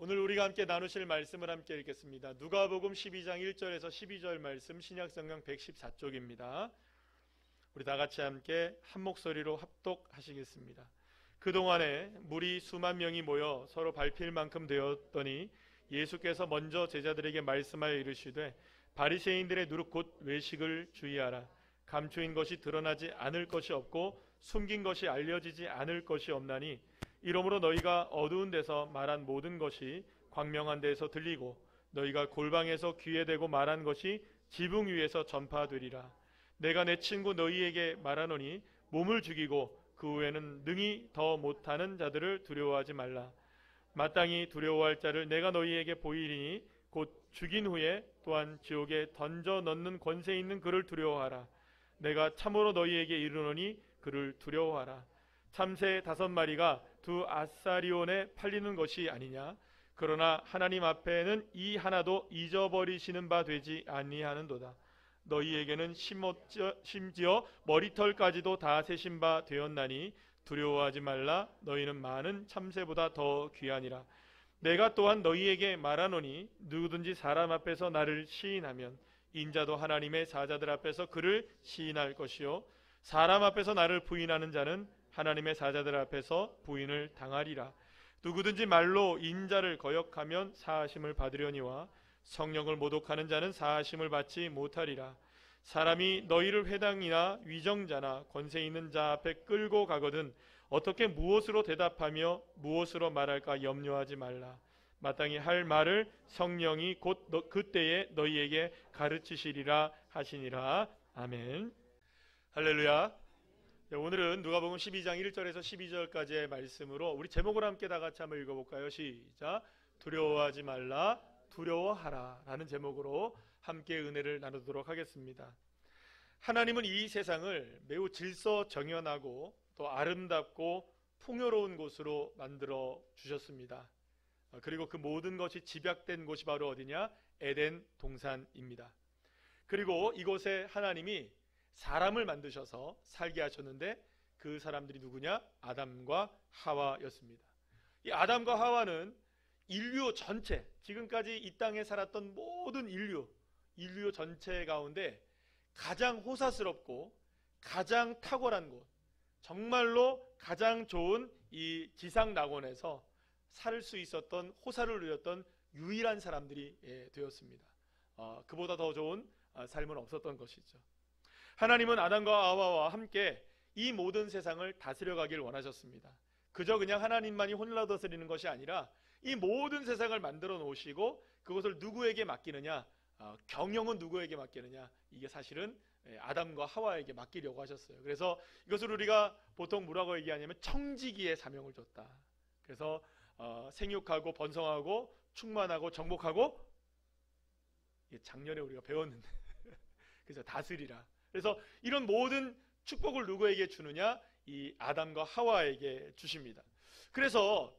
오늘 우리가 함께 나누실 말씀을 함께 읽겠습니다. 누가복음 12장 1절에서 12절 말씀, 신약성경 114쪽입니다. 우리 다 같이 함께 한 목소리로 합독하시겠습니다. 그동안에 무리 수만 명이 모여 서로 밟힐 만큼 되었더니 예수께서 먼저 제자들에게 말씀하여 이르시되 바리새인들의 누룩 곧 외식을 주의하라. 감추인 것이 드러나지 않을 것이 없고 숨긴 것이 알려지지 않을 것이 없나니 이러므로 너희가 어두운 데서 말한 모든 것이 광명한 데에서 들리고 너희가 골방에서 귀에 대고 말한 것이 지붕 위에서 전파되리라. 내가 내 친구 너희에게 말하노니 몸을 죽이고 그 후에는 능히 더 못하는 자들을 두려워하지 말라. 마땅히 두려워할 자를 내가 너희에게 보이리니 곧 죽인 후에 또한 지옥에 던져 넣는 권세 있는 그를 두려워하라. 내가 참으로 너희에게 이르노니 그를 두려워하라. 참새 5마리가 2아사리온에 팔리는 것이 아니냐. 그러나 하나님 앞에는 이 하나도 잊어버리시는 바 되지 아니하는도다. 너희에게는 심지어 머리털까지도 다 세신 바 되었나니 두려워하지 말라. 너희는 많은 참새보다 더 귀하니라. 내가 또한 너희에게 말하노니 누구든지 사람 앞에서 나를 시인하면 인자도 하나님의 사자들 앞에서 그를 시인할 것이요 사람 앞에서 나를 부인하는 자는 하나님의 사자들 앞에서 부인을 당하리라. 누구든지 말로 인자를 거역하면 사하심을 받으려니와 성령을 모독하는 자는 사하심을 받지 못하리라. 사람이 너희를 회당이나 위정자나 권세 있는 자 앞에 끌고 가거든 어떻게 무엇으로 대답하며 무엇으로 말할까 염려하지 말라. 마땅히 할 말을 성령이 곧 그때에 너희에게 가르치시리라 하시니라. 아멘. 할렐루야. 오늘은 누가복음 12장 1절에서 12절까지의 말씀으로 우리 제목을 함께 다 같이 한번 읽어볼까요? 시작. 두려워하지 말라 두려워하라 라는 제목으로 함께 은혜를 나누도록 하겠습니다. 하나님은 이 세상을 매우 질서정연하고 또 아름답고 풍요로운 곳으로 만들어 주셨습니다. 그리고 그 모든 것이 집약된 곳이 바로 어디냐? 에덴 동산입니다. 그리고 이곳에 하나님이 사람을 만드셔서 살게 하셨는데 그 사람들이 누구냐? 아담과 하와였습니다. 이 아담과 하와는 인류 전체, 지금까지 이 땅에 살았던 모든 인류 전체 가운데 가장 호사스럽고 가장 탁월한 곳, 정말로 가장 좋은 이 지상 낙원에서 살 수 있었던, 호사를 누렸던 유일한 사람들이 되었습니다. 그보다 더 좋은 삶은 없었던 것이죠. 하나님은 아담과 하와와 함께 이 모든 세상을 다스려가길 원하셨습니다. 그저 그냥 하나님만이 홀로 다스리는 것이 아니라 이 모든 세상을 만들어 놓으시고 그것을 누구에게 맡기느냐, 경영은 누구에게 맡기느냐, 이게 사실은 아담과 하와에게 맡기려고 하셨어요. 그래서 이것을 우리가 보통 뭐라고 얘기하냐면 청지기의 사명을 줬다. 그래서 생육하고 번성하고 충만하고 정복하고, 작년에 우리가 배웠는데 그래서 다스리라. 그래서 이런 모든 축복을 누구에게 주느냐? 이 아담과 하와에게 주십니다. 그래서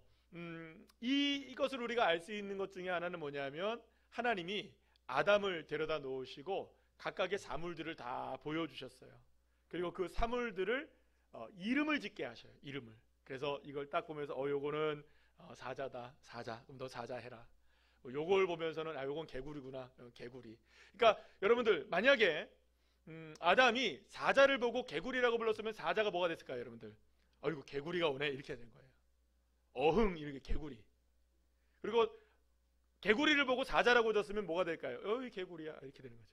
이것을 우리가 알 수 있는 것 중에 하나는 뭐냐면 하나님이 아담을 데려다 놓으시고 각각의 사물들을 다 보여주셨어요. 그리고 그 사물들을 이름을 짓게 하셔요. 이름을. 그래서 이걸 딱 보면서 요거는 사자다. 사자. 그럼 너 사자 해라. 요걸 보면서는 요건 개구리구나. 개구리. 그러니까 여러분들 만약에 아담이 사자를 보고 개구리라고 불렀으면 사자가 뭐가 됐을까요, 여러분들? 이거 개구리가 오네 이렇게 된 거예요. 어흥 이렇게 개구리. 그리고 개구리를 보고 사자라고 졌으면 뭐가 될까요? 이 개구리야 이렇게 되는 거죠.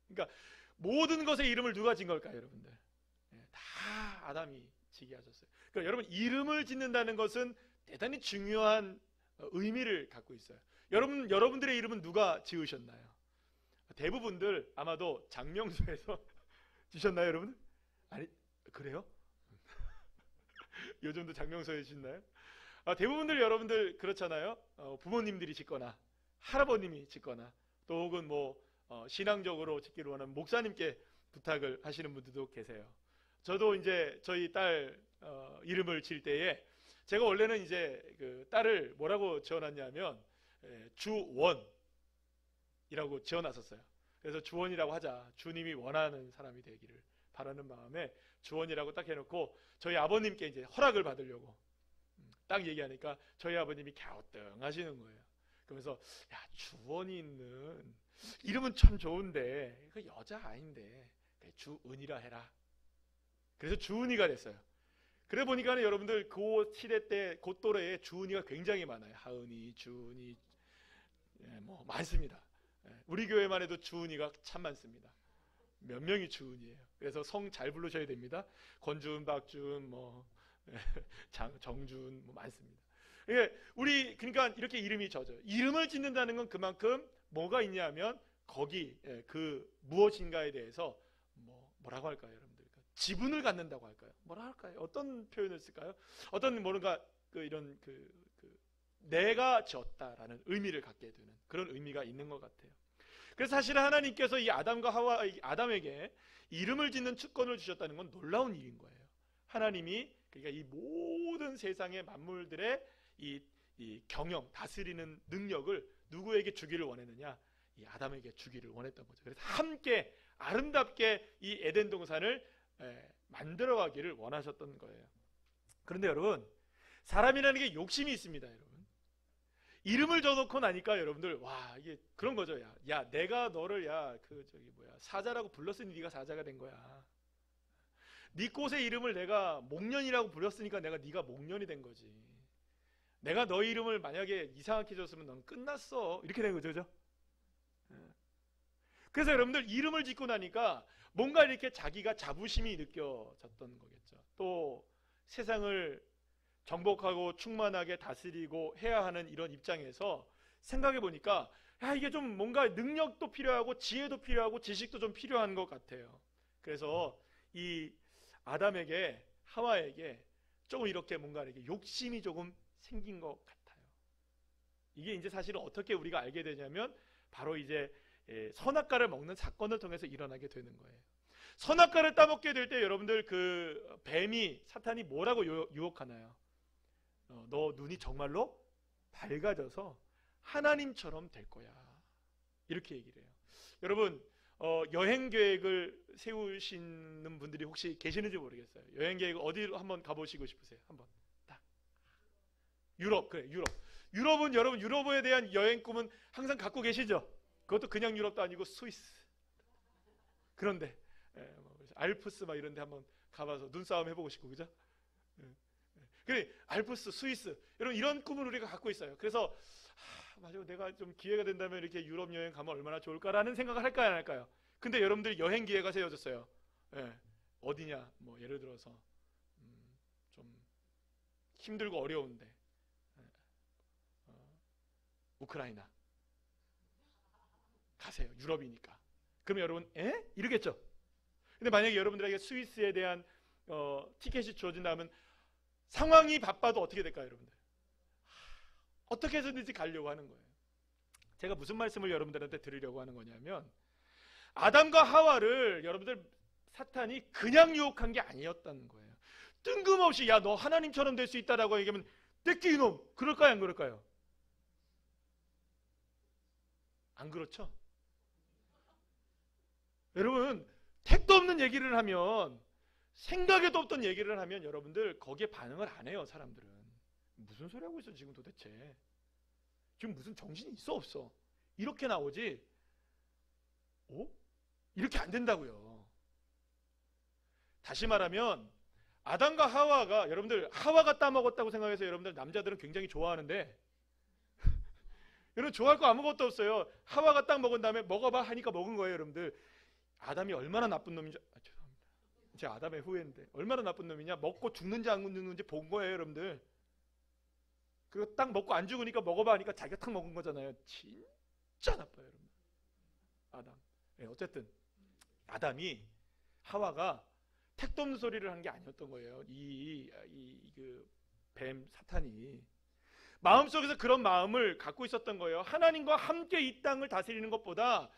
그러니까 모든 것의 이름을 누가 진 걸까요, 여러분들? 다 아담이 지게 하셨어요. 그러니까 여러분 이름을 짓는다는 것은 대단히 중요한 의미를 갖고 있어요. 여러분들의 이름은 누가 지으셨나요? 대부분들 아마도 장명소에서 지셨나요, 여러분? 아니, 그래요? 요즘도 장명소에 짓나요? 대부분들 여러분들 그렇잖아요. 부모님들이 짓거나 할아버님이 짓거나 또 혹은 신앙적으로 짓기를 원하는 목사님께 부탁을 하시는 분들도 계세요. 저도 이제 저희 딸 이름을 지을 때에 제가 원래는 이제 그 딸을 뭐라고 지어놨냐면 주원이라고 지어놨었어요. 그래서 주원이라고 하자. 주님이 원하는 사람이 되기를 바라는 마음에 주원이라고 딱 해놓고 저희 아버님께 이제 허락을 받으려고 딱 얘기하니까 저희 아버님이 갸우뚱하시는 거예요. 그러면서 야, 주원이 있는 이름은 참 좋은데 그 여자 아닌데 주은이라 해라. 그래서 주은이가 됐어요. 그래 보니까 여러분들 그 시대 때 그 또래에 주은이가 굉장히 많아요. 하은이, 주은이, 뭐 많습니다. 우리 교회만 해도 주은이가 참 많습니다. 몇 명이 주은이에요. 그래서 성 잘 부르셔야 됩니다. 권주은, 박주은, 뭐 정주은 뭐 많습니다. 우리 그러니까 이렇게 이름이 져져요. 이름을 짓는다는 건 그만큼 뭐가 있냐면 거기 그 무엇인가에 대해서 뭐라고 할까요, 여러분들? 지분을 갖는다고 할까요? 뭐라 할까요? 어떤 표현을 쓸까요? 어떤 뭔가 이런 내가 지었다라는 의미를 갖게 되는 그런 의미가 있는 것 같아요. 그래서 사실 하나님께서 이 아담에게 이름을 짓는 특권을 주셨다는 건 놀라운 일인 거예요. 하나님이 그러니까 이 모든 세상의 만물들의 이 경영, 다스리는 능력을 누구에게 주기를 원했느냐? 이 아담에게 주기를 원했던 거죠. 그래서 함께 아름답게 이 에덴 동산을 만들어가기를 원하셨던 거예요. 그런데 여러분, 사람이라는 게 욕심이 있습니다, 여러분. 이름을 줘놓고 나니까 여러분들 와 이게 그런 거죠. 야 내가 너를 사자라고 불렀으니 네가 사자가 된 거야. 네 꽃의 이름을 내가 목련이라고 불렀으니까 네가 목련이 된 거지. 내가 너 이름을 만약에 이상하게 줬으면 넌 끝났어. 이렇게 된 거죠, 그죠? 그래서 여러분들 이름을 짓고 나니까 뭔가 이렇게 자기가 자부심이 느껴졌던 거겠죠. 또 세상을 정복하고 충만하게 다스리고 해야 하는 이런 입장에서 생각해 보니까 이게 좀 뭔가 능력도 필요하고 지혜도 필요하고 지식도 좀 필요한 것 같아요. 그래서 이 아담에게 하와에게 조금 이렇게 뭔가 이렇게 욕심이 조금 생긴 것 같아요. 이게 이제 사실은 어떻게 우리가 알게 되냐면 바로 이제 선악과를 먹는 사건을 통해서 일어나게 되는 거예요. 선악과를 따먹게 될 때 여러분들 그 뱀이 사탄이 뭐라고 유혹하나요? 너 눈이 정말로 밝아져서 하나님처럼 될 거야. 이렇게 얘기를 해요. 여러분 여행 계획을 세우시는 분들이 혹시 계시는지 모르겠어요. 여행 계획 어디로 한번 가보시고 싶으세요? 한번 딱 유럽. 그래, 유럽은 여러분 유럽에 대한 여행 꿈은 항상 갖고 계시죠? 그것도 그냥 유럽도 아니고 스위스 그런데 알프스 막 이런데 한번 가봐서 눈싸움 해보고 싶고, 그죠? 그래, 알프스, 스위스 여러분 이런 꿈을 우리가 갖고 있어요. 그래서 맞아, 내가 좀 기회가 된다면 이렇게 유럽 여행 가면 얼마나 좋을까라는 생각을 할까요, 안 할까요? 근데 여러분들 여행 기회가 세워졌어요. 어디냐? 뭐 예를 들어서 좀 힘들고 어려운데 우크라이나 가세요. 유럽이니까. 그러면 여러분 이러겠죠. 근데 만약에 여러분들에게 스위스에 대한 티켓이 주어진다면 상황이 바빠도 어떻게 될까요, 여러분들? 어떻게 해서든지 가려고 하는 거예요. 제가 무슨 말씀을 여러분들한테 드리려고 하는 거냐면 아담과 하와를 여러분들 사탄이 그냥 유혹한 게 아니었다는 거예요. 뜬금없이 야 너 하나님처럼 될 수 있다라고 얘기하면 떼끼 이놈 그럴까요, 안 그럴까요? 안 그렇죠? 여러분 택도 없는 얘기를 하면 생각에도 없던 얘기를 하면 여러분들 거기에 반응을 안 해요. 사람들은 무슨 소리 하고 있어 지금 도대체. 지금 무슨 정신이 있어 없어. 이렇게 나오지 이렇게 안 된다고요. 다시 말하면 아담과 하와가 여러분들 하와가 따먹었다고 생각해서 여러분들 남자들은 굉장히 좋아하는데 여러분 좋아할 거 아무것도 없어요. 하와가 딱 먹은 다음에 먹어봐 하니까 먹은 거예요. 여러분들 아담이 얼마나 나쁜 놈인지 죄송합니다. 제가 아담의 후예인데 얼마나 나쁜 놈이냐. 먹고 죽는지 안 죽는지 본 거예요. 여러분들 그거 딱 먹고 안 죽으니까 먹어봐 하니까 자기가 딱 먹은 거잖아요. 진짜 나빠요, 여러분. 아담. 어쨌든 아담이 하와가 택도 없는 소리를 한 게 아니었던 거예요. 그 뱀 사탄이 마음속에서 그런 마음을 갖고 있었던 거예요. 하나님과 함께 이 땅을 다스리는 것보다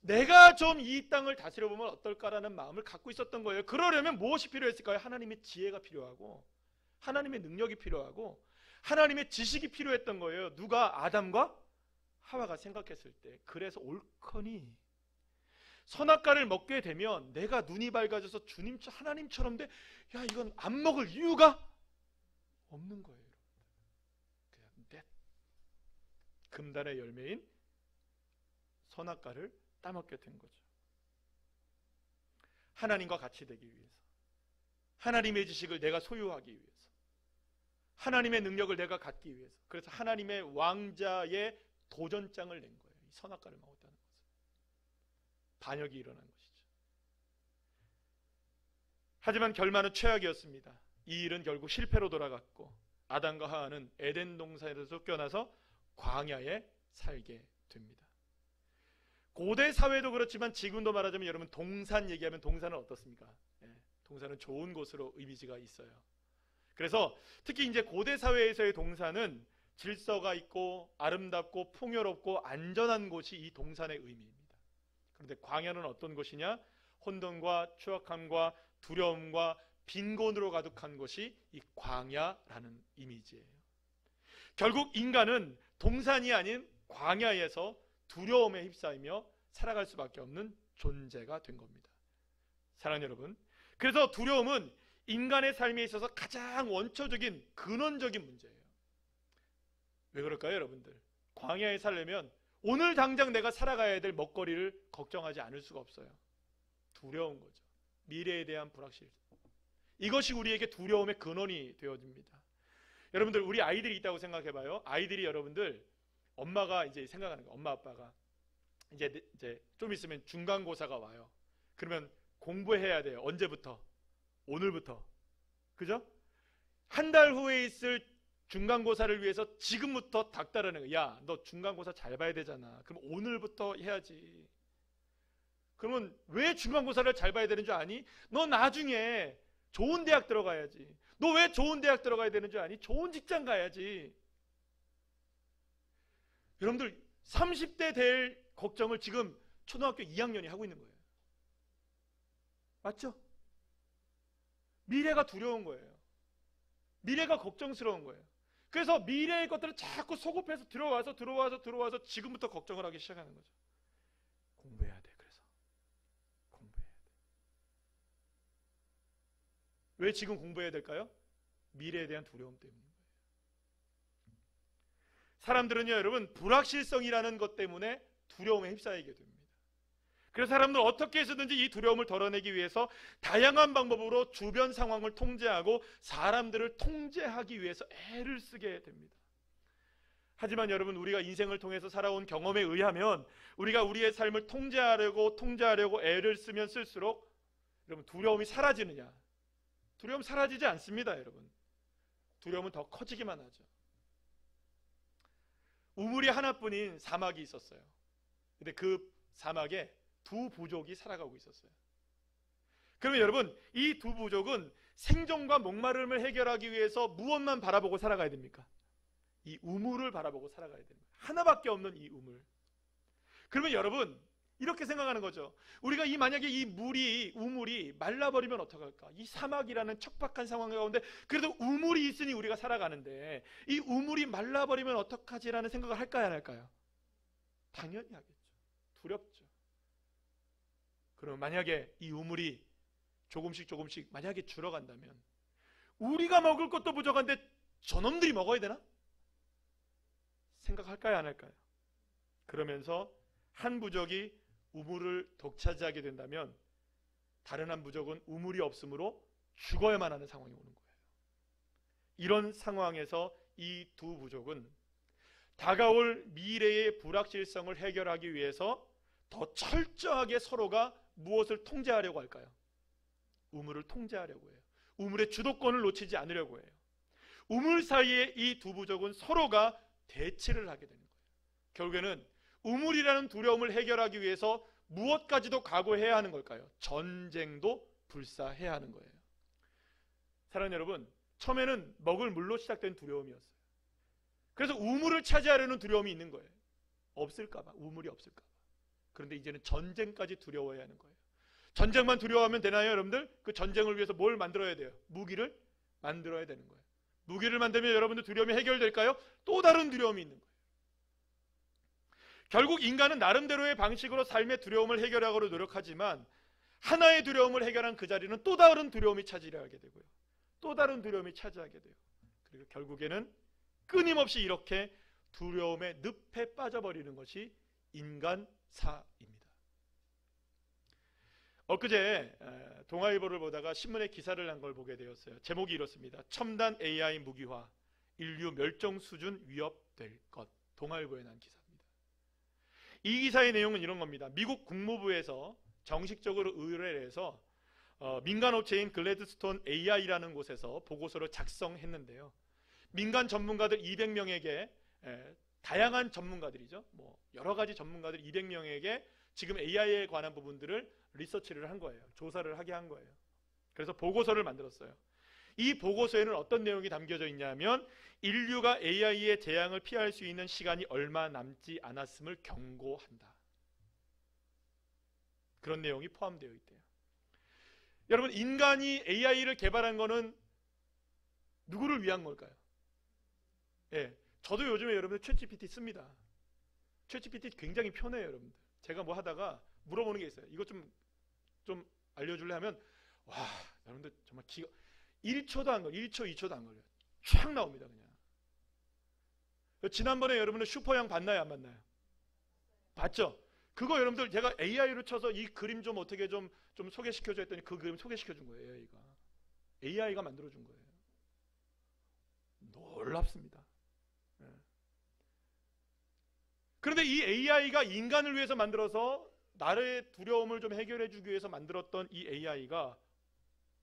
내가 좀 이 땅을 다스려보면 어떨까라는 마음을 갖고 있었던 거예요. 그러려면 무엇이 필요했을까요? 하나님의 지혜가 필요하고 하나님의 능력이 필요하고 하나님의 지식이 필요했던 거예요. 누가? 아담과 하와가 생각했을 때. 그래서 옳거니 선악과를 먹게 되면 내가 눈이 밝아져서 하나님처럼 돼. 야 이건 안 먹을 이유가 없는 거예요. 때 금단의 열매인 선악과를 따먹게 된 거죠. 하나님과 같이 되기 위해서, 하나님의 지식을 내가 소유하기 위해서, 하나님의 능력을 내가 갖기 위해서, 그래서 하나님의 왕자의 도전장을 낸 거예요. 이 선악과를 먹었다는 것은 반역이 일어난 것이죠. 하지만 결말은 최악이었습니다. 이 일은 결국 실패로 돌아갔고 아담과 하와는 에덴 동산에서 쫓겨나서 광야에 살게 됩니다. 고대 사회도 그렇지만 지금도 말하자면 여러분 동산 얘기하면 동산은 어떻습니까? 동산은 좋은 곳으로 이미지가 있어요. 그래서 특히 이제 고대 사회에서의 동산은 질서가 있고 아름답고 풍요롭고 안전한 곳이 이 동산의 의미입니다. 그런데 광야는 어떤 곳이냐? 혼돈과 추악함과 두려움과 빈곤으로 가득한 것이 이 광야라는 이미지예요. 결국 인간은 동산이 아닌 광야에서 두려움에 휩싸이며 살아갈 수밖에 없는 존재가 된 겁니다. 사랑하는 여러분, 그래서 두려움은 인간의 삶에 있어서 가장 원초적인 근원적인 문제예요. 왜 그럴까요, 여러분들? 광야에 살려면 오늘 당장 내가 살아가야 될 먹거리를 걱정하지 않을 수가 없어요. 두려운 거죠. 미래에 대한 불확실성. 이것이 우리에게 두려움의 근원이 되어집니다. 여러분들, 우리 아이들이 있다고 생각해봐요. 아이들이 여러분들 엄마가 이제 생각하는 거예요. 엄마 아빠가 이제 좀 있으면 중간고사가 와요. 그러면 공부해야 돼요. 언제부터? 오늘부터. 그죠? 한 달 후에 있을 중간고사를 위해서 지금부터 닥달하는 거예요. 야, 너 중간고사 잘 봐야 되잖아. 그럼 오늘부터 해야지. 그러면 왜 중간고사를 잘 봐야 되는 줄 아니? 너 나중에 좋은 대학 들어가야지. 너 왜 좋은 대학 들어가야 되는 줄 아니? 좋은 직장 가야지. 여러분들 30대 될 걱정을 지금 초등학교 2학년이 하고 있는 거예요. 맞죠? 미래가 두려운 거예요. 미래가 걱정스러운 거예요. 그래서 미래의 것들을 자꾸 소급해서 들어와서 지금부터 걱정을 하기 시작하는 거죠. 공부해야 돼. 그래서 공부해야 돼. 왜 지금 공부해야 될까요? 미래에 대한 두려움 때문인 거예요. 사람들은요, 여러분, 불확실성이라는 것 때문에 두려움에 휩싸이게 됩니다. 그래서 사람들은 어떻게 해서든지 이 두려움을 덜어내기 위해서 다양한 방법으로 주변 상황을 통제하고 사람들을 통제하기 위해서 애를 쓰게 됩니다. 하지만 여러분, 우리가 인생을 통해서 살아온 경험에 의하면 우리가 우리의 삶을 통제하려고 애를 쓰면 쓸수록 여러분, 두려움이 사라지느냐? 두려움 사라지지 않습니다, 여러분. 두려움은 더 커지기만 하죠. 우물이 하나뿐인 사막이 있었어요. 근데 그 사막에 두 부족이 살아가고 있었어요. 그러면 여러분, 이 두 부족은 생존과 목마름을 해결하기 위해서 무엇만 바라보고 살아가야 됩니까? 이 우물을 바라보고 살아가야 됩니다. 하나밖에 없는 이 우물. 그러면 여러분, 이렇게 생각하는 거죠. 우리가 만약에 이 우물이 말라버리면 어떡할까? 이 사막이라는 척박한 상황 가운데 그래도 우물이 있으니 우리가 살아가는데 이 우물이 말라버리면 어떡하지라는 생각을 할까요, 안 할까요? 당연히 하겠죠. 두렵죠. 그럼 만약에 이 우물이 조금씩 만약에 줄어간다면 우리가 먹을 것도 부족한데 저놈들이 먹어야 되나? 생각할까요, 안 할까요? 그러면서 한 부족이 우물을 독차지하게 된다면 다른 한 부족은 우물이 없으므로 죽어야만 하는 상황이 오는 거예요. 이런 상황에서 이 두 부족은 다가올 미래의 불확실성을 해결하기 위해서 더 철저하게 서로가 무엇을 통제하려고 할까요? 우물을 통제하려고 해요. 우물의 주도권을 놓치지 않으려고 해요. 우물 사이에 이 두 부족은 서로가 대치를 하게 되는 거예요. 결국에는 우물이라는 두려움을 해결하기 위해서 무엇까지도 각오해야 하는 걸까요? 전쟁도 불사해야 하는 거예요. 사랑하는 여러분, 처음에는 먹을 물로 시작된 두려움이었어요. 그래서 우물을 차지하려는 두려움이 있는 거예요. 없을까봐, 우물이 없을까봐. 그런데 이제는 전쟁까지 두려워해야 하는 거예요. 전쟁만 두려워하면 되나요, 여러분들? 그 전쟁을 위해서 뭘 만들어야 돼요? 무기를 만들어야 되는 거예요. 무기를 만들면 여러분들 두려움이 해결될까요? 또 다른 두려움이 있는 거예요. 결국 인간은 나름대로의 방식으로 삶의 두려움을 해결하려고 노력하지만 하나의 두려움을 해결한 그 자리는 또 다른 두려움이 차지하게 되고요. 또 다른 두려움이 차지하게 돼요. 그리고 결국에는 끊임없이 이렇게 두려움의 늪에 빠져버리는 것이 인간사입니다. 엊그제 동아일보를 보다가 신문에 기사를 난 걸 보게 되었어요. 제목이 이렇습니다. 첨단 AI 무기화, 인류 멸종 수준 위협될 것. 동아일보에 난 기사입니다. 이 기사의 내용은 이런 겁니다. 미국 국무부에서 정식적으로 의뢰를 해서 민간업체인 글래드스톤 AI라는 곳에서 보고서를 작성했는데요. 민간 전문가들 200명에게 다양한 전문가들이죠. 뭐 여러 가지 전문가들 200명에게 지금 AI에 관한 부분들을 리서치를 한 거예요. 조사를 하게 한 거예요. 그래서 보고서를 만들었어요. 이 보고서에는 어떤 내용이 담겨져 있냐면 인류가 AI의 재앙을 피할 수 있는 시간이 얼마 남지 않았음을 경고한다. 그런 내용이 포함되어 있대요. 여러분, 인간이 AI를 개발한 거는 누구를 위한 걸까요? 예, 저도 요즘에 여러분들 챗GPT 씁니다. 챗GPT 굉장히 편해요, 여러분들. 제가 뭐 하다가 물어보는 게 있어요. 이것 좀 알려줄래 하면 와, 여러분들 정말 1초도 안 걸려. 1초, 2초도 안 걸려요. 촥 나옵니다, 그냥. 지난번에 여러분들 슈퍼양 봤나요, 안 봤나요? 봤죠? 그거 여러분들 제가 AI로 쳐서 이 그림 좀 어떻게 좀 소개시켜줘 했더니 그 그림 소개시켜준 거예요, AI가 만들어준 거예요. 놀랍습니다. 그런데 이 AI가 인간을 위해서 만들어서 나의 두려움을 좀 해결해 주기 위해서 만들었던 이 AI가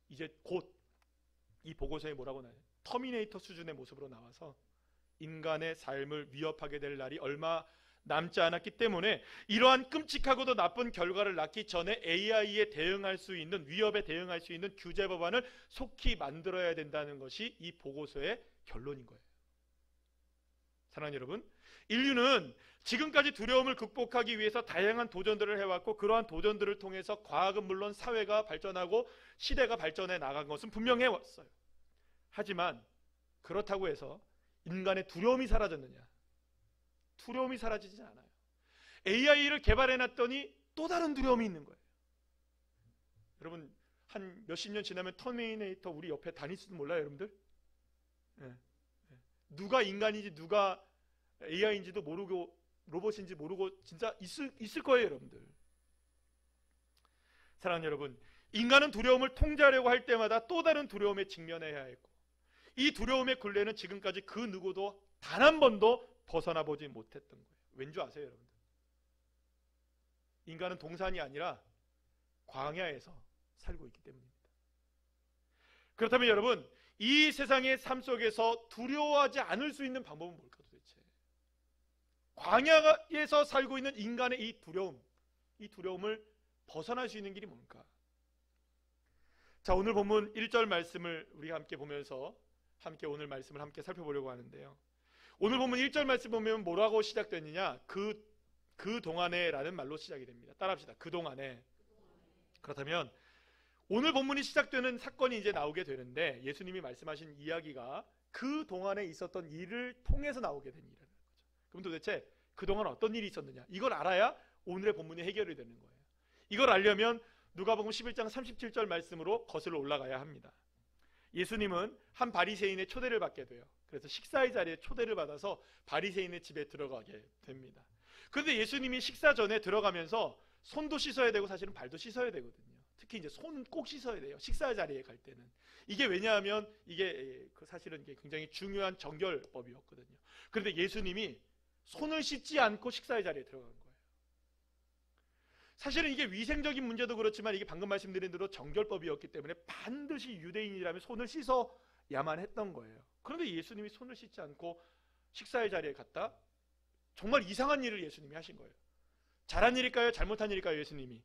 이제 곧 이 보고서에 뭐라고 나와요? 터미네이터 수준의 모습으로 나와서 인간의 삶을 위협하게 될 날이 얼마 남지 않았기 때문에 이러한 끔찍하고도 나쁜 결과를 낳기 전에 AI에 대응할 수 있는, 위협에 대응할 수 있는 규제 법안을 속히 만들어야 된다는 것이 이 보고서의 결론인 거예요. 사랑하는 여러분, 인류는 지금까지 두려움을 극복하기 위해서 다양한 도전들을 해왔고, 그러한 도전들을 통해서 과학은 물론 사회가 발전하고 시대가 발전해 나간 것은 분명해 왔어요. 하지만 그렇다고 해서 인간의 두려움이 사라졌느냐? 두려움이 사라지지 않아요. AI를 개발해놨더니 또 다른 두려움이 있는 거예요. 여러분, 한 몇십 년 지나면 터미네이터 우리 옆에 다닐지도 몰라요, 여러분들? 누가 인간인지 누가 AI인지도 모르고 로봇인지 모르고 진짜 있을 거예요, 여러분들. 사랑하는 여러분, 인간은 두려움을 통제하려고 할 때마다 또 다른 두려움에 직면해야 했고, 이 두려움의 굴레는 지금까지 그 누구도 단 한 번도 벗어나 보지 못했던 거예요. 왠지 아세요, 여러분들? 인간은 동산이 아니라 광야에서 살고 있기 때문입니다. 그렇다면 여러분, 이 세상의 삶 속에서 두려워하지 않을 수 있는 방법은 뭘까 도대체? 광야에서 살고 있는 인간의 이 두려움을 벗어날 수 있는 길이 뭘까? 자, 오늘 본문 1절 말씀을 우리가 함께 보면서 오늘 말씀을 함께 살펴보려고 하는데요. 오늘 본문 1절 말씀 보면 뭐라고 시작되느냐? 그 동안에 라는 말로 시작이 됩니다. 따라합시다. 그 동안에. 그렇다면 오늘 본문이 시작되는 사건이 이제 나오게 되는데, 예수님이 말씀하신 이야기가 그 동안에 있었던 일을 통해서 나오게 된 일이라는 거죠. 그럼 도대체 그동안 어떤 일이 있었느냐? 이걸 알아야 오늘의 본문이 해결이 되는 거예요. 이걸 알려면 누가복음 11장 37절 말씀으로 거슬러 올라가야 합니다. 예수님은 한 바리새인의 초대를 받게 돼요. 그래서 식사의 자리에 초대를 받아서 바리새인의 집에 들어가게 됩니다. 그런데 예수님이 식사 전에 들어가면서 손도 씻어야 되고 사실은 발도 씻어야 되거든요. 특히 이제 손은 꼭 씻어야 돼요. 식사 자리에 갈 때는. 이게 왜냐하면 이게 사실은 이게 굉장히 중요한 정결법이었거든요. 그런데 예수님이 손을 씻지 않고 식사의 자리에 들어간 거예요. 사실은 이게 위생적인 문제도 그렇지만 이게 방금 말씀드린 대로 정결법이었기 때문에 반드시 유대인이라면 손을 씻어야만 했던 거예요. 그런데 예수님이 손을 씻지 않고 식사의 자리에 갔다? 정말 이상한 일을 예수님이 하신 거예요. 잘한 일일까요? 잘못한 일일까요? 예수님이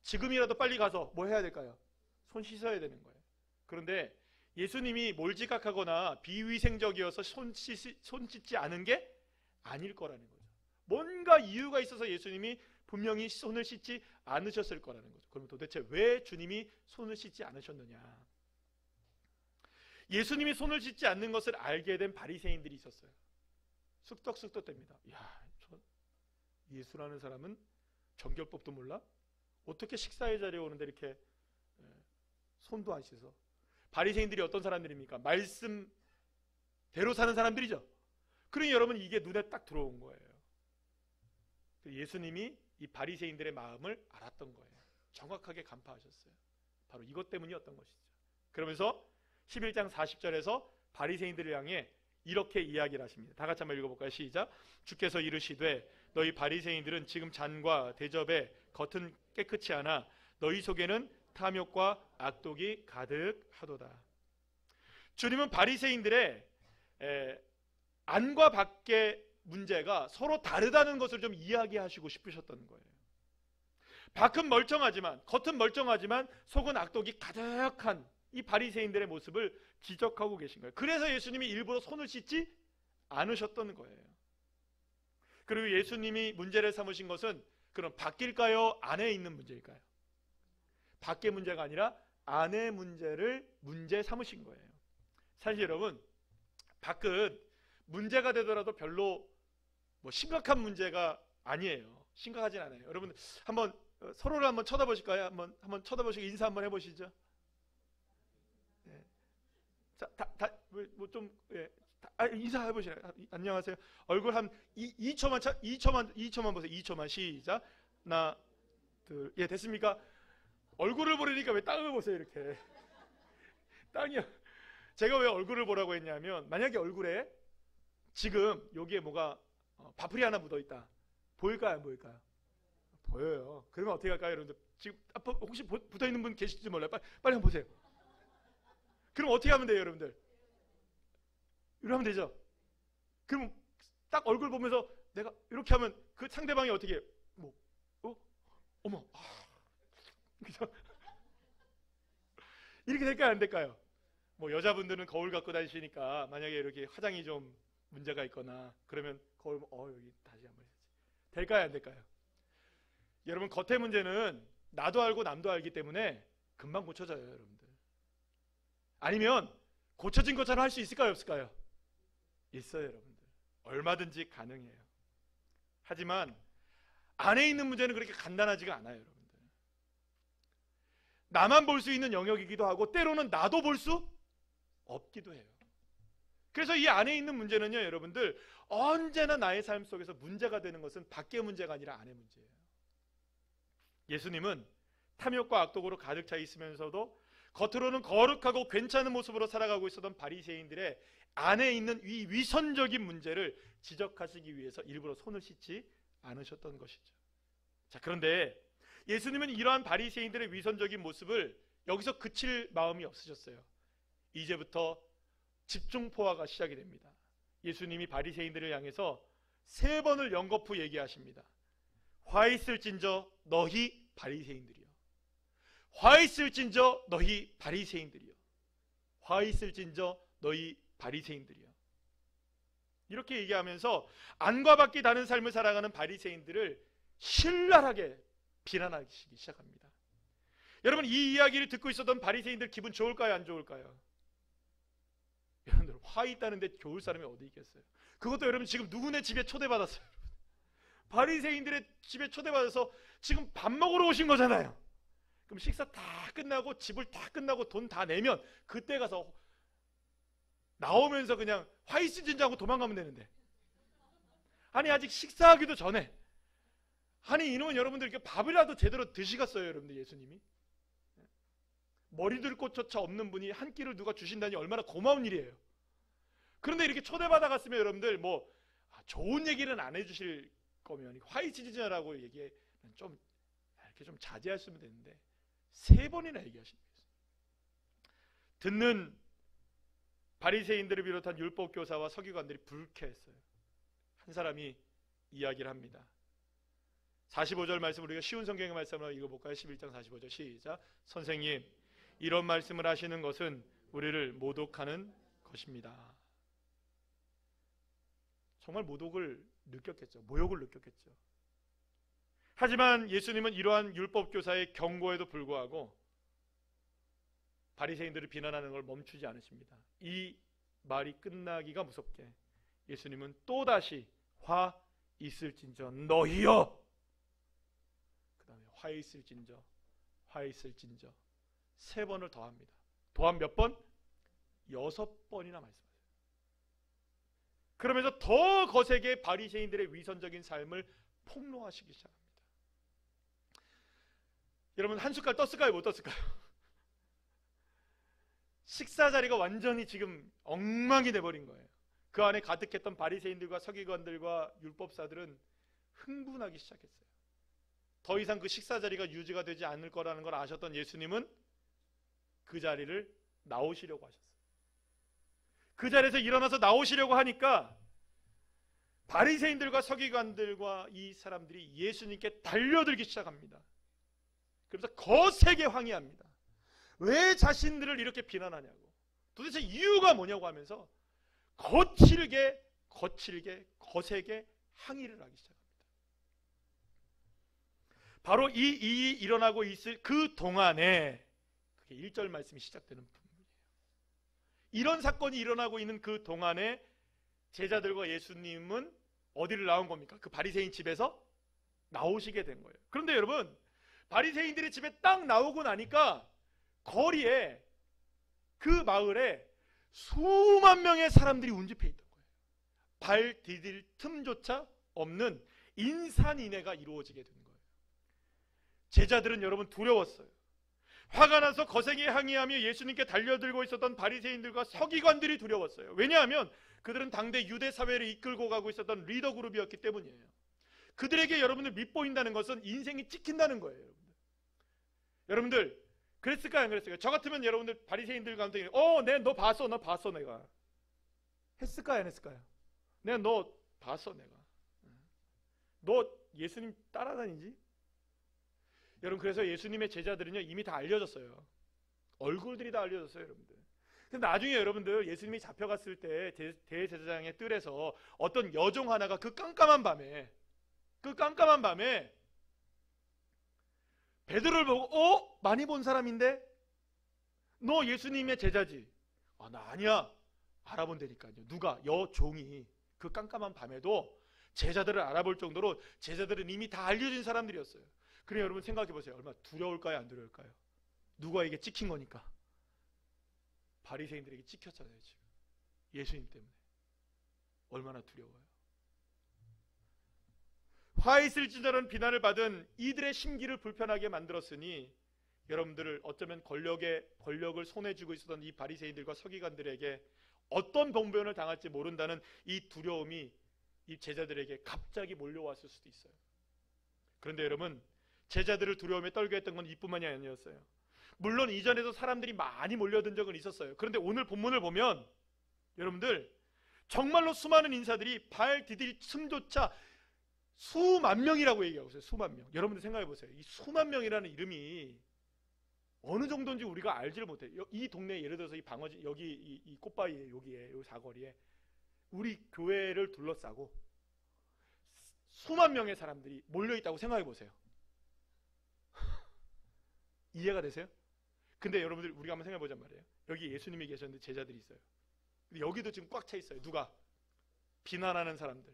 지금이라도 빨리 가서 뭐 해야 될까요? 손 씻어야 되는 거예요. 그런데 예수님이 몰지각하거나 비위생적이어서 손 씻지 않은 게 아닐 거라는 거죠. 뭔가 이유가 있어서 예수님이 분명히 손을 씻지 않으셨을 거라는 거죠. 그럼 도대체 왜 주님이 손을 씻지 않으셨느냐? 예수님이 손을 씻지 않는 것을 알게 된 바리새인들이 있었어요. 쑥덕쑥덕됩니다. 야, 저 예수라는 사람은 정결법도 몰라? 어떻게 식사의 자리에 오는데 이렇게 손도 안 씻어? 바리새인들이 어떤 사람들입니까? 말씀대로 사는 사람들이죠. 그러니 여러분 이게 눈에 딱 들어온 거예요. 예수님이 이 바리새인들의 마음을 알았던 거예요. 정확하게 간파하셨어요. 바로 이것 때문이었던 것이죠. 그러면서 11장 40절에서 바리새인들을 향해 이렇게 이야기를 하십니다. 다 같이 한번 읽어볼까요? 시작. 주께서 이르시되 너희 바리새인들은 지금 잔과 대접에 겉은 깨끗이 하나 너희 속에는 탐욕과 악독이 가득하도다. 주님은 바리새인들의 안과 밖의 문제가 서로 다르다는 것을 좀 이야기하시고 싶으셨던 거예요. 밖은 멀쩡하지만, 겉은 멀쩡하지만 속은 악독이 가득한 이 바리새인들의 모습을 지적하고 계신 거예요. 그래서 예수님이 일부러 손을 씻지 않으셨던 거예요. 그리고 예수님이 문제를 삼으신 것은 그럼 밖일까요? 안에 있는 문제일까요? 밖의 문제가 아니라 안의 문제를 문제 삼으신 거예요. 사실 여러분, 밖은 문제가 되더라도 별로 심각한 문제가 아니에요. 심각하진 않아요. 여러분 한번 서로를 한번 쳐다보실까요? 한번 쳐다보시고 인사 한번 해보시죠. 네. 자, 인사해보시나요? 안녕하세요. 얼굴 한 2초만 보세요. 2초만 시작. 하나, 둘, 예, 됐습니까? 얼굴을 보려니까 왜 땅을 보세요, 이렇게. 땅이요. 제가 왜 얼굴을 보라고 했냐면, 만약에 얼굴에 지금 여기에 뭐가 파프리 하나 묻어있다. 보일까요, 안 보일까요? 보여요. 그러면 어떻게 할까요, 여러분들? 지금 혹시 붙어있는 분 계실지 몰라요. 빨리 한번 보세요. 그럼 어떻게 하면 돼요, 여러분들? 이렇게 하면 되죠. 그럼 딱 얼굴 보면서 내가 이렇게 하면 그 상대방이 어떻게 해요? 어머, 그죠? 이렇게 될까요, 안 될까요? 여자분들은 거울 갖고 다니시니까 만약에 이렇게 화장이 좀 문제가 있거나 그러면 거울 여기 다시 한번 해야지. 될까요, 안 될까요? 여러분, 겉의 문제는 나도 알고 남도 알기 때문에 금방 고쳐져요, 여러분들. 아니면 고쳐진 것처럼 할 수 있을까요, 없을까요? 있어요, 여러분들. 얼마든지 가능해요. 하지만 안에 있는 문제는 그렇게 간단하지가 않아요, 여러분들. 나만 볼 수 있는 영역이기도 하고 때로는 나도 볼 수 없기도 해요. 그래서 이 안에 있는 문제는요, 여러분들, 언제나 나의 삶 속에서 문제가 되는 것은 밖의 문제가 아니라 안의 문제예요. 예수님은 탐욕과 악독으로 가득 차 있으면서도 겉으로는 거룩하고 괜찮은 모습으로 살아가고 있었던 바리새인들의 안에 있는 이 위선적인 문제를 지적하시기 위해서 일부러 손을 씻지 않으셨던 것이죠. 자, 그런데 예수님은 이러한 바리새인들의 위선적인 모습을 여기서 그칠 마음이 없으셨어요. 이제부터 집중포화가 시작이 됩니다. 예수님이 바리새인들을 향해서 3번을 연거푸 얘기하십니다. 화 있을진저 너희 바리새인들이여. 화 있을진저 너희 바리새인들이여. 화 있을진저 너희 바리새인들이여. 이렇게 얘기하면서 안과 밖이 다른 삶을 살아가는 바리새인들을 신랄하게 비난하기 시작합니다. 여러분, 이 이야기를 듣고 있었던 바리새인들 기분 좋을까요, 안 좋을까요? 여러분들, 화 있다는데 좋을 사람이 어디 있겠어요? 그것도 여러분 지금 누구네 집에 초대받았어요. 바리새인들의 집에 초대받아서 지금 밥 먹으러 오신 거잖아요. 그럼 식사 다 끝나고 집을 다 끝나고 돈 다 내면 그때 가서 나오면서 그냥 화이트진저 하고 도망가면 되는데, 아니 아직 식사하기도 전에, 아니 이놈은 여러분들 이렇게 밥이라도 제대로 드시겠어요, 여러분들? 예수님이 머리 들 곳조차 없는 분이 한 끼를 누가 주신다니 얼마나 고마운 일이에요. 그런데 이렇게 초대받아 갔으면 여러분들 좋은 얘기는 안 해주실 거면 화이트진저라고 얘기는 좀 이렇게 좀 자제하시면 되는데 3번이나 얘기하신 거예요. 듣는 바리새인들을 비롯한 율법교사와 서기관들이 불쾌했어요. 한 사람이 이야기를 합니다. 45절 말씀, 우리가 쉬운 성경의 말씀으로 읽어볼까요? 11장 45절 시작. 선생님, 이런 말씀을 하시는 것은 우리를 모독하는 것입니다. 정말 모독을 느꼈겠죠. 모욕을 느꼈겠죠. 하지만 예수님은 이러한 율법교사의 경고에도 불구하고 바리새인들을 비난하는 걸 멈추지 않으십니다. 이 말이 끝나기가 무섭게 예수님은 또다시 화 있을진저 너희여, 그 다음에 화 있을진저, 화 있을진저 3번을 더합니다. 더한 몇 번? 6번이나 말씀하세요. 그러면서 더 거세게 바리새인들의 위선적인 삶을 폭로하시기 시작합니다. 여러분, 한 숟갈 떴을까요? 못 떴을까요? 식사 자리가 완전히 지금 엉망이 돼버린 거예요. 그 안에 가득했던 바리새인들과 서기관들과 율법사들은 흥분하기 시작했어요. 더 이상 그 식사 자리가 유지가 되지 않을 거라는 걸 아셨던 예수님은 그 자리를 나오시려고 하셨어요. 그 자리에서 일어나서 나오시려고 하니까 바리새인들과 서기관들과 이 사람들이 예수님께 달려들기 시작합니다. 그래서 거세게 항의합니다. 왜 자신들을 이렇게 비난하냐고, 도대체 이유가 뭐냐고 하면서 거칠게 거세게 항의를 하기 시작합니다. 바로 이 일어나고 있을 그 동안에, 그게 1절 말씀이 시작되는 부분이에요. 이런 사건이 일어나고 있는 그 동안에 제자들과 예수님은 어디를 나온 겁니까? 그 바리새인 집에서 나오시게 된 거예요. 그런데 여러분, 바리새인들의 집에 딱 나오고 나니까 거리에, 그 마을에 수만 명의 사람들이 운집해 있던 거예요. 발 디딜 틈조차 없는 인산인해가 이루어지게 된 거예요. 제자들은 여러분 두려웠어요. 화가 나서 거세게 항의하며 예수님께 달려들고 있었던 바리새인들과 서기관들이 두려웠어요. 왜냐하면 그들은 당대 유대 사회를 이끌고 가고 있었던 리더 그룹이었기 때문이에요. 그들에게 여러분들 밑보인다는 것은 인생이 찍힌다는 거예요. 여러분들 그랬을까요? 안 그랬을까요? 저 같으면 여러분들 바리새인들 가운데 너 봤어 내가 했을까요? 안 했을까요? 내가 너 봤어 내가. 너 예수님 따라다니지? 여러분, 그래서 예수님의 제자들은요 이미 다 알려졌어요. 얼굴들이 다 알려졌어요, 여러분들. 근데 나중에 여러분들 예수님이 잡혀갔을 때 대제사장의 뜰에서 어떤 여종 하나가 그 깜깜한 밤에 베드로를 보고 많이 본 사람인데 너 예수님의 제자지? 나 아니야. 알아본다니까요. 누가? 여종이 그 깜깜한 밤에도 제자들을 알아볼 정도로 제자들은 이미 다 알려진 사람들이었어요. 그래, 여러분 생각해 보세요. 얼마나 두려울까요? 안 두려울까요? 누구에게 찍힌 거니까. 바리새인들에게 찍혔잖아요. 지금 예수님 때문에. 얼마나 두려워요. 화 있을지저런 비난을 받은 이들의 심기를 불편하게 만들었으니 여러분들을 어쩌면 권력을 손에 쥐고 있었던 이 바리새인들과 서기관들에게 어떤 봉변을 당할지 모른다는 이 두려움이 이 제자들에게 갑자기 몰려왔을 수도 있어요. 그런데 여러분, 제자들을 두려움에 떨게 했던 건 이뿐만이 아니었어요. 물론 이전에도 사람들이 많이 몰려든 적은 있었어요. 그런데 오늘 본문을 보면 여러분들 정말로 수많은 인사들이 발 디딜 틈조차 수만 명이라고 얘기하고 있어요. 수만 명. 여러분들 생각해 보세요. 이 수만 명이라는 이름이 어느 정도인지 우리가 알지를 못해요. 이 동네, 예를 들어서 이 방어지, 여기 이 꽃바위에, 여기에, 여기 사거리에 우리 교회를 둘러싸고 수만 명의 사람들이 몰려 있다고 생각해 보세요. 이해가 되세요? 근데 여러분들 우리가 한번 생각해 보잔 말이에요. 여기 예수님이 계셨는데 제자들이 있어요. 근데 여기도 지금 꽉 차 있어요. 누가? 비난하는 사람들.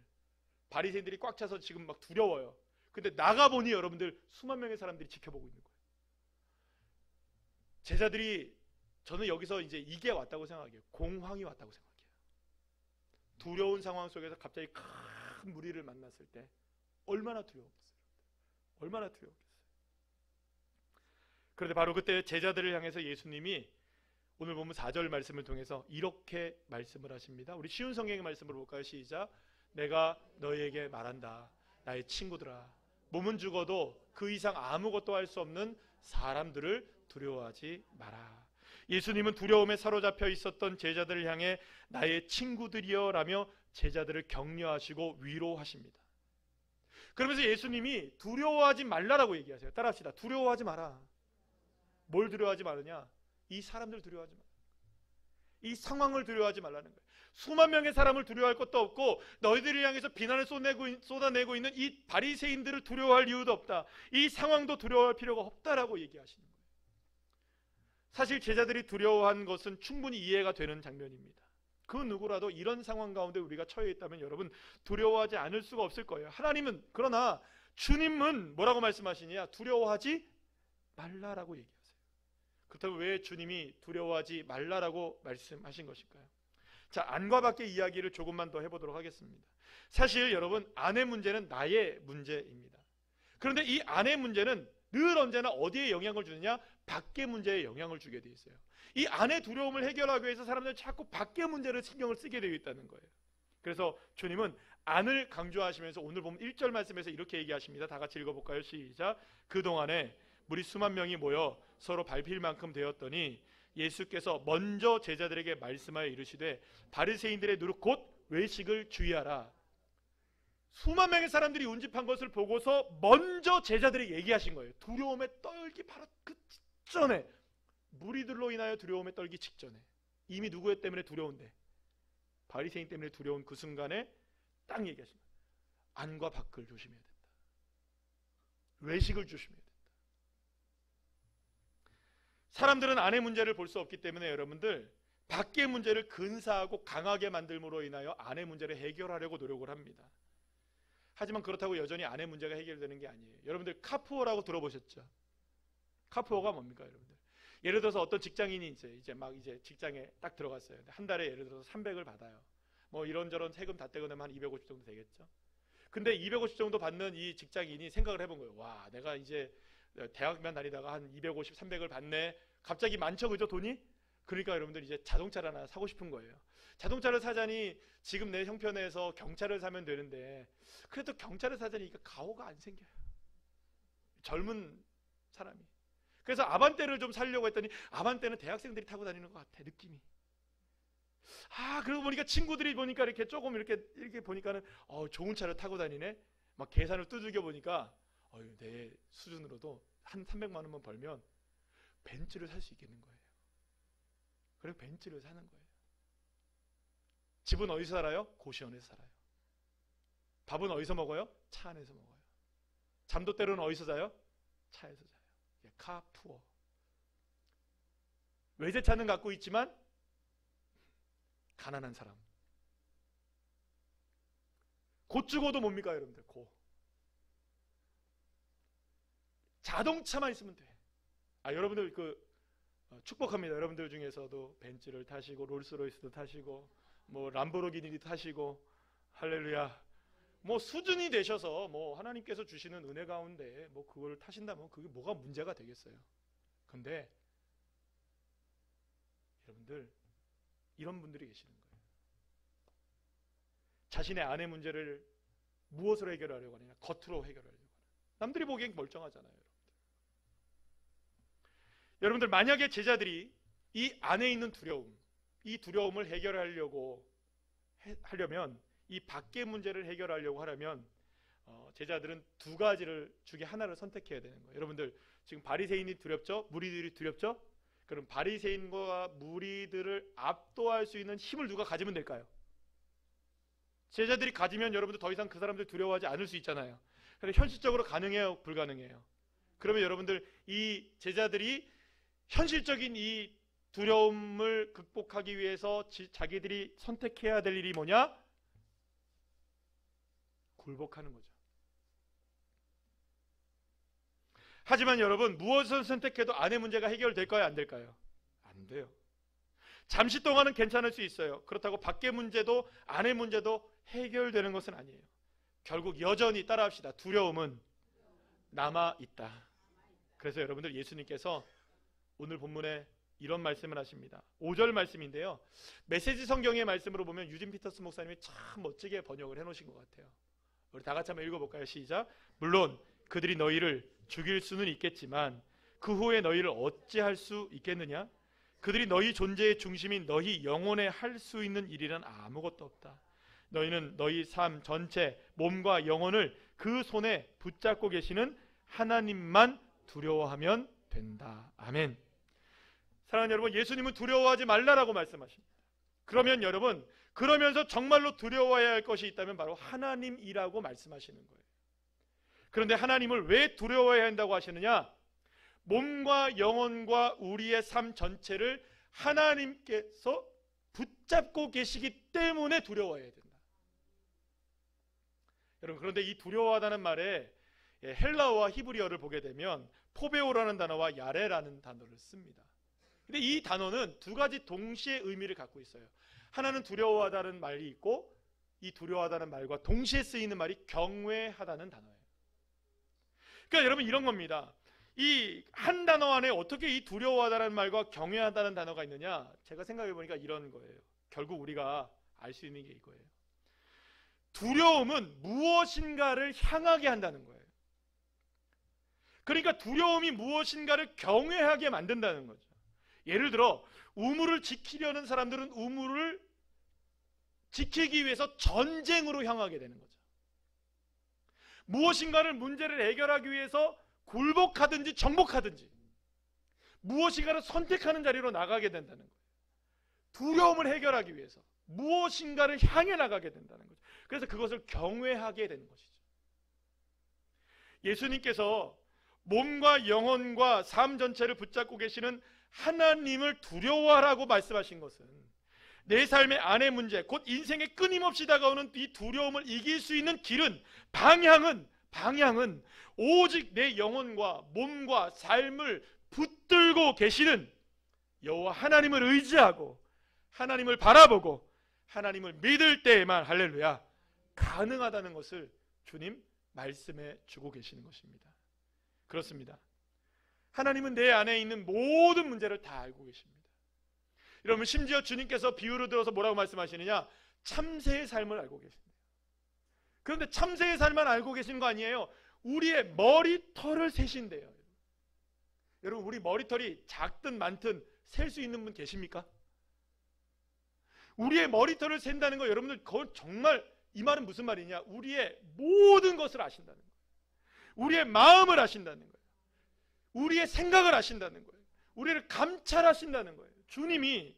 바리새인들이 꽉 차서 지금 막 두려워요. 근데 나가보니 여러분들 수만 명의 사람들이 지켜보고 있는 거예요. 제자들이, 저는 여기서 이제 이게 왔다고 생각해요. 공황이 왔다고 생각해요. 두려운 상황 속에서 갑자기 큰 무리를 만났을 때 얼마나 두려웠겠어요. 얼마나 두려웠겠어요. 그런데 바로 그때 제자들을 향해서 예수님이 오늘 보면 4절 말씀을 통해서 이렇게 말씀을 하십니다. 우리 쉬운 성경의 말씀을 볼까요? 시작. 내가 너희에게 말한다. 나의 친구들아, 몸은 죽어도 그 이상 아무것도 할 수 없는 사람들을 두려워하지 마라. 예수님은 두려움에 사로잡혀 있었던 제자들을 향해 나의 친구들이여 라며 제자들을 격려하시고 위로하십니다. 그러면서 예수님이 두려워하지 말라라고 얘기하세요. 따라합시다. 두려워하지 마라. 뭘 두려워하지 말느냐? 이 사람들 두려워하지 마라. 이 상황을 두려워하지 말라는 거예요. 수만 명의 사람을 두려워할 것도 없고 너희들을 향해서 비난을 쏟아내고 있는 이 바리새인들을 두려워할 이유도 없다. 이 상황도 두려워할 필요가 없다라고 얘기하시는 거예요. 사실 제자들이 두려워한 것은 충분히 이해가 되는 장면입니다. 그 누구라도 이런 상황 가운데 우리가 처해 있다면 여러분 두려워하지 않을 수가 없을 거예요. 하나님은, 그러나 주님은 뭐라고 말씀하시냐? 두려워하지 말라라고 얘기하세요. 그렇다면 왜 주님이 두려워하지 말라라고 말씀하신 것일까요? 자, 안과 밖의 이야기를 조금만 더 해보도록 하겠습니다. 사실 여러분, 안의 문제는 나의 문제입니다. 그런데 이 안의 문제는 늘 언제나 어디에 영향을 주느냐? 밖의 문제에 영향을 주게 돼 있어요. 이 안의 두려움을 해결하기 위해서 사람들은 자꾸 밖의 문제를 신경을 쓰게 되어 있다는 거예요. 그래서 주님은 안을 강조하시면서 오늘 보면 1절 말씀에서 이렇게 얘기하십니다. 다 같이 읽어볼까요? 시작. 그동안에 무리 수만 명이 모여 서로 밟힐 만큼 되었더니 예수께서 먼저 제자들에게 말씀하여 이르시되 바리새인들의 노릇 곧 외식을 주의하라. 수만 명의 사람들이 운집한 것을 보고서 먼저 제자들에게 얘기하신 거예요. 두려움에 떨기 바로 그 직전에, 무리들로 인하여 두려움에 떨기 직전에, 이미 누구 때문에 두려운데? 바리새인 때문에 두려운 그 순간에 딱 얘기하신 거예요. 안과 밖을 조심해야 된다. 외식을 조심해야 된다. 사람들은 안의 문제를 볼 수 없기 때문에 여러분들 밖의 문제를 근사하고 강하게 만들므로 인하여 안의 문제를 해결하려고 노력을 합니다. 하지만 그렇다고 여전히 안의 문제가 해결되는 게 아니에요. 여러분들 카푸어라고 들어보셨죠? 카푸어가 뭡니까, 여러분들? 예를 들어서 어떤 직장인이 이제 직장에 딱 들어갔어요. 한 달에 예를 들어서 300을 받아요. 뭐 이런저런 세금 다 떼고 나면 한 250 정도 되겠죠. 근데 250 정도 받는 이 직장인이 생각을 해본 거예요. 와, 내가 이제 대학만 다니다가 한 250, 300을 받네. 갑자기 많죠, 그죠, 돈이? 그러니까 여러분들 이제 자동차를 하나 사고 싶은 거예요. 자동차를 사자니 지금 내 형편에서 경차를 사면 되는데 그래도 경차를 사자니까 가오가 안 생겨요. 젊은 사람이. 그래서 아반떼를 좀 사려고 했더니 아반떼는 대학생들이 타고 다니는 것 같아, 느낌이. 그러고 보니까 친구들이 보니까 이렇게 조금 이렇게 보니까는 좋은 차를 타고 다니네. 막 계산을 두들겨 보니까 내 수준으로도 한 300만 원만 벌면 벤츠를 살 수 있겠는 거예요. 그리고 벤츠를 사는 거예요. 집은 어디서 살아요? 고시원에서 살아요. 밥은 어디서 먹어요? 차 안에서 먹어요. 잠도 때로는 어디서 자요? 차에서 자요. 카푸어. 외제차는 갖고 있지만 가난한 사람. 곧 죽어도 뭡니까, 여러분들? 자동차만 있으면 돼. 여러분들 축복합니다. 여러분들 중에서도 벤츠를 타시고 롤스로이스도 타시고 뭐 람보르기니도 타시고 할렐루야. 뭐 수준이 되셔서 뭐 하나님께서 주시는 은혜 가운데 뭐 그걸 타신다면 그게 뭐가 문제가 되겠어요. 근데 여러분들 이런 분들이 계시는 거예요. 자신의 안의 문제를 무엇으로 해결하려고 하느냐? 겉으로 해결하려고 하느냐? 남들이 보기엔 멀쩡하잖아요. 여러분들 만약에 제자들이 이 안에 있는 두려움, 이 두려움을 해결하려면 이 밖의 문제를 해결하려고 하려면 제자들은 두 가지를 중에 하나를 선택해야 되는 거예요. 여러분들 지금 바리새인이 두렵죠? 무리들이 두렵죠? 그럼 바리새인과 무리들을 압도할 수 있는 힘을 누가 가지면 될까요? 제자들이 가지면 여러분들 더 이상 그 사람들 두려워하지 않을 수 있잖아요. 그런데 현실적으로 가능해요? 불가능해요? 그러면 여러분들 이 제자들이 현실적인 이 두려움을 극복하기 위해서 자기들이 선택해야 될 일이 뭐냐? 굴복하는 거죠. 하지만 여러분 무엇을 선택해도 안의 문제가 해결될까요? 안 될까요? 안 돼요. 잠시 동안은 괜찮을 수 있어요. 그렇다고 밖의 문제도 안의 문제도 해결되는 것은 아니에요. 결국 여전히 따라합시다. 두려움은 남아있다. 그래서 여러분들 예수님께서 오늘 본문에 이런 말씀을 하십니다. 5절 말씀인데요. 메시지 성경의 말씀으로 보면 유진 피터스 목사님이 참 멋지게 번역을 해놓으신 것 같아요. 우리 다 같이 한번 읽어볼까요? 시작. 물론 그들이 너희를 죽일 수는 있겠지만 그 후에 너희를 어찌할 수 있겠느냐? 그들이 너희 존재의 중심인 너희 영혼에 할 수 있는 일이란 아무것도 없다. 너희는 너희 삶 전체 몸과 영혼을 그 손에 붙잡고 계시는 하나님만 두려워하면 된다. 아멘. 사랑하는 여러분, 예수님은 두려워하지 말라라고 말씀하십니다. 그러면 여러분, 그러면서 정말로 두려워해야 할 것이 있다면 바로 하나님이라고 말씀하시는 거예요. 그런데 하나님을 왜 두려워해야 한다고 하시느냐? 몸과 영혼과 우리의 삶 전체를 하나님께서 붙잡고 계시기 때문에 두려워해야 된다. 여러분, 그런데 이 두려워하다는 말에 헬라어와 히브리어를 보게 되면 포베오라는 단어와 야레라는 단어를 씁니다. 근데 이 단어는 두 가지 동시에 의미를 갖고 있어요. 하나는 두려워하다는 말이 있고, 이 두려워하다는 말과 동시에 쓰이는 말이 경외하다는 단어예요. 그러니까 여러분 이런 겁니다. 이 한 단어 안에 어떻게 이 두려워하다는 말과 경외하다는 단어가 있느냐? 제가 생각해 보니까 이런 거예요. 결국 우리가 알 수 있는 게 이거예요. 두려움은 무엇인가를 향하게 한다는 거예요. 그러니까 두려움이 무엇인가를 경외하게 만든다는 거죠. 예를 들어 우물을 지키려는 사람들은 우물을 지키기 위해서 전쟁으로 향하게 되는 거죠. 무엇인가를 문제를 해결하기 위해서 굴복하든지 정복하든지 무엇인가를 선택하는 자리로 나가게 된다는 거예요. 두려움을 해결하기 위해서 무엇인가를 향해 나가게 된다는 거죠. 그래서 그것을 경외하게 되는 것이죠. 예수님께서 몸과 영혼과 삶 전체를 붙잡고 계시는 하나님을 두려워하라고 말씀하신 것은 내 삶의 안의 문제, 곧 인생에 끊임없이 다가오는 이 두려움을 이길 수 있는 길은, 방향은 오직 내 영혼과 몸과 삶을 붙들고 계시는 여호와 하나님을 의지하고 하나님을 바라보고 하나님을 믿을 때에만, 할렐루야, 가능하다는 것을 주님 말씀해 주고 계시는 것입니다. 그렇습니다. 하나님은 내 안에 있는 모든 문제를 다 알고 계십니다. 여러분, 심지어 주님께서 비유를 들어서 뭐라고 말씀하시느냐? 참새의 삶을 알고 계십니다. 그런데 참새의 삶만 알고 계시는 거 아니에요. 우리의 머리털을 세신대요. 여러분, 우리 머리털이 작든 많든 셀 수 있는 분 계십니까? 우리의 머리털을 센다는 거, 여러분들 그건 정말, 이 말은 무슨 말이냐? 우리의 모든 것을 아신다는 거예요. 우리의 마음을 아신다는 거예요. 우리의 생각을 아신다는 거예요. 우리를 감찰하신다는 거예요. 주님이,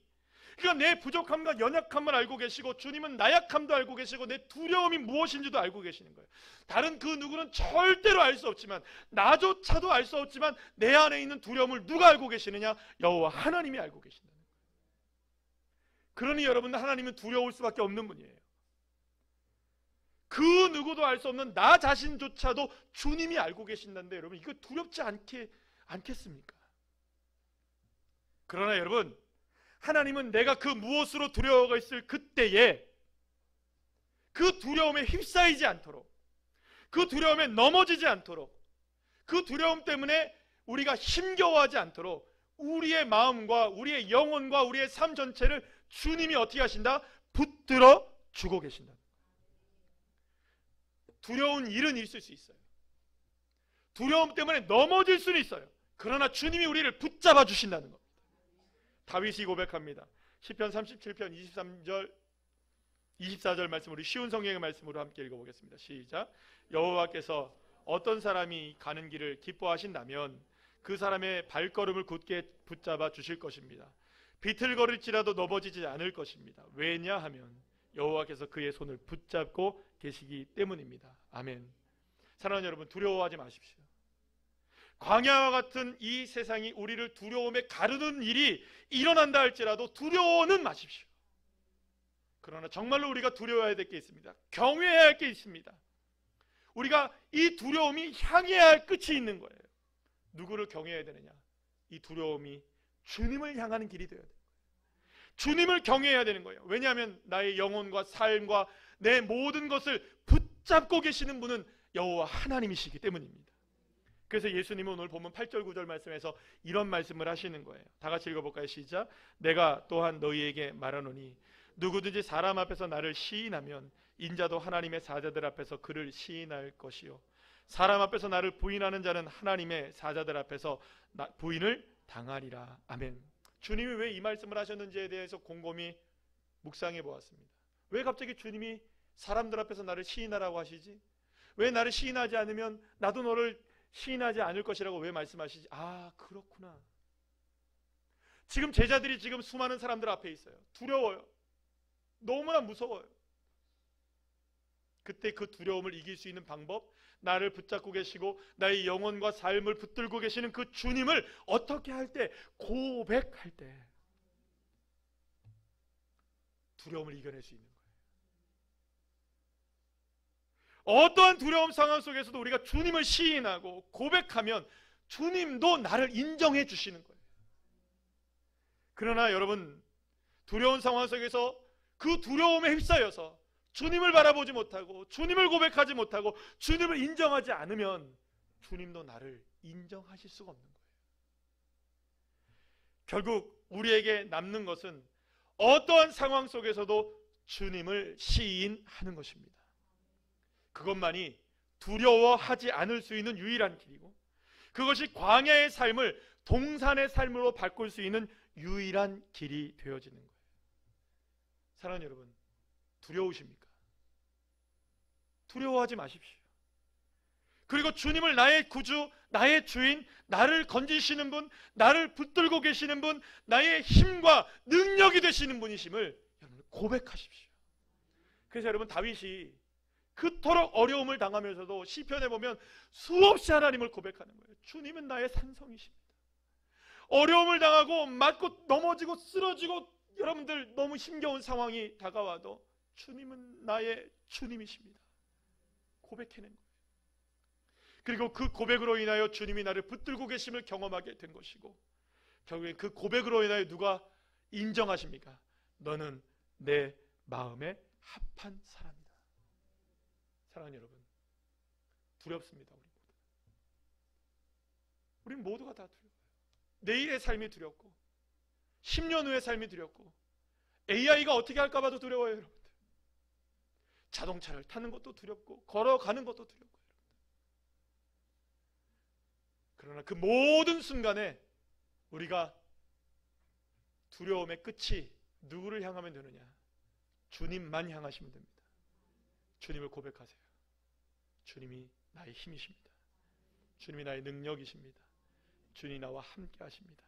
그러니까 내 부족함과 연약함을 알고 계시고, 주님은 나약함도 알고 계시고, 내 두려움이 무엇인지도 알고 계시는 거예요. 다른 그 누구는 절대로 알 수 없지만, 나조차도 알 수 없지만 내 안에 있는 두려움을 누가 알고 계시느냐? 여호와 하나님이 알고 계신다는 거예요. 그러니 여러분, 하나님은 두려울 수밖에 없는 분이에요. 그 누구도 알 수 없는 나 자신조차도 주님이 알고 계신다는데, 여러분, 이거 두렵지 않겠습니까? 그러나 여러분, 하나님은 내가 그 무엇으로 두려워가 있을 그때에 그 두려움에 휩싸이지 않도록, 그 두려움에 넘어지지 않도록, 그 두려움 때문에 우리가 힘겨워하지 않도록 우리의 마음과 우리의 영혼과 우리의 삶 전체를 주님이 어떻게 하신다? 붙들어 주고 계신다. 두려운 일은 있을 수 있어요. 두려움 때문에 넘어질 수는 있어요. 그러나 주님이 우리를 붙잡아 주신다는 겁니다. 다윗이 고백합니다. 시편 37편 23절 24절 말씀, 우리 쉬운 성경의 말씀으로 함께 읽어보겠습니다. 시작. 여호와께서 어떤 사람이 가는 길을 기뻐하신다면 그 사람의 발걸음을 굳게 붙잡아 주실 것입니다. 비틀거릴지라도 넘어지지 않을 것입니다. 왜냐하면 여호와께서 그의 손을 붙잡고 계시기 때문입니다. 아멘. 사랑하는 여러분, 두려워하지 마십시오. 광야와 같은 이 세상이 우리를 두려움에 가르는 일이 일어난다 할지라도 두려워는 마십시오. 그러나 정말로 우리가 두려워해야 될 게 있습니다. 경외해야 할 게 있습니다. 우리가 이 두려움이 향해야 할 끝이 있는 거예요. 누구를 경외해야 되느냐? 이 두려움이 주님을 향하는 길이 되어야 돼요. 주님을 경외해야 되는 거예요. 왜냐하면 나의 영혼과 삶과 내 모든 것을 붙잡고 계시는 분은 여호와 하나님이시기 때문입니다. 그래서 예수님은 오늘 보면 8절 9절 말씀에서 이런 말씀을 하시는 거예요. 다 같이 읽어볼까요? 시작. 내가 또한 너희에게 말하노니 누구든지 사람 앞에서 나를 시인하면 인자도 하나님의 사자들 앞에서 그를 시인할 것이요, 사람 앞에서 나를 부인하는 자는 하나님의 사자들 앞에서 부인을 당하리라. 아멘. 주님이 왜 이 말씀을 하셨는지에 대해서 곰곰이 묵상해 보았습니다. 왜 갑자기 주님이 사람들 앞에서 나를 시인하라고 하시지? 왜 나를 시인하지 않으면 나도 너를 시인하지 않을 것이라고 왜 말씀하시지? 아, 그렇구나. 지금 제자들이 지금 수많은 사람들 앞에 있어요. 두려워요. 너무나 무서워요. 그때 그 두려움을 이길 수 있는 방법, 나를 붙잡고 계시고 나의 영혼과 삶을 붙들고 계시는 그 주님을 어떻게 할 때? 고백할 때 두려움을 이겨낼 수 있는 거예요. 어떠한 두려움 상황 속에서도 우리가 주님을 시인하고 고백하면 주님도 나를 인정해 주시는 거예요. 그러나 여러분, 두려운 상황 속에서 그 두려움에 휩싸여서 주님을 바라보지 못하고 주님을 고백하지 못하고 주님을 인정하지 않으면 주님도 나를 인정하실 수가 없는 거예요. 결국 우리에게 남는 것은 어떠한 상황 속에서도 주님을 시인하는 것입니다. 그것만이 두려워하지 않을 수 있는 유일한 길이고, 그것이 광야의 삶을 동산의 삶으로 바꿀 수 있는 유일한 길이 되어지는 거예요. 사랑하는 여러분, 두려우십니까? 두려워하지 마십시오. 그리고 주님을 나의 구주, 나의 주인, 나를 건지시는 분, 나를 붙들고 계시는 분, 나의 힘과 능력이 되시는 분이심을 여러분 고백하십시오. 그래서 여러분, 다윗이 그토록 어려움을 당하면서도 시편에 보면 수없이 하나님을 고백하는 거예요. 주님은 나의 산성이십니다. 어려움을 당하고 맞고 넘어지고 쓰러지고 여러분들 너무 힘겨운 상황이 다가와도 주님은 나의 주님이십니다. 고백해낸 거예요. 그리고 그 고백으로 인하여 주님이 나를 붙들고 계심을 경험하게 된 것이고, 결국엔 그 고백으로 인하여 누가 인정하십니까? 너는 내 마음에 합한 사람이다. 사랑하는 여러분, 두렵습니다. 우리 모두가 다 두려워요. 내일의 삶이 두렵고 10년 후의 삶이 두렵고 AI가 어떻게 할까 봐도 두려워요. 여러분들, 자동차를 타는 것도 두렵고 걸어가는 것도 두렵고, 그러나 그 모든 순간에 우리가 두려움의 끝이 누구를 향하면 되느냐? 주님만 향하시면 됩니다. 주님을 고백하세요. 주님이 나의 힘이십니다. 주님이 나의 능력이십니다. 주님이 나와 함께 하십니다.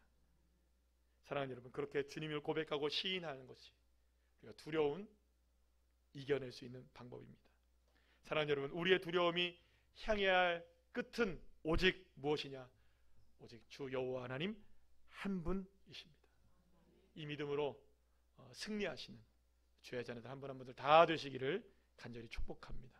사랑하는 여러분, 그렇게 주님을 고백하고 시인하는 것이 우리가 두려움 이겨낼 수 있는 방법입니다. 사랑하는 여러분, 우리의 두려움이 향해야 할 끝은 오직 무엇이냐? 오직 주 여호와 하나님 한 분이십니다. 이 믿음으로 승리하시는 주의 자녀들 한 분 한 분들 다 되시기를 간절히 축복합니다.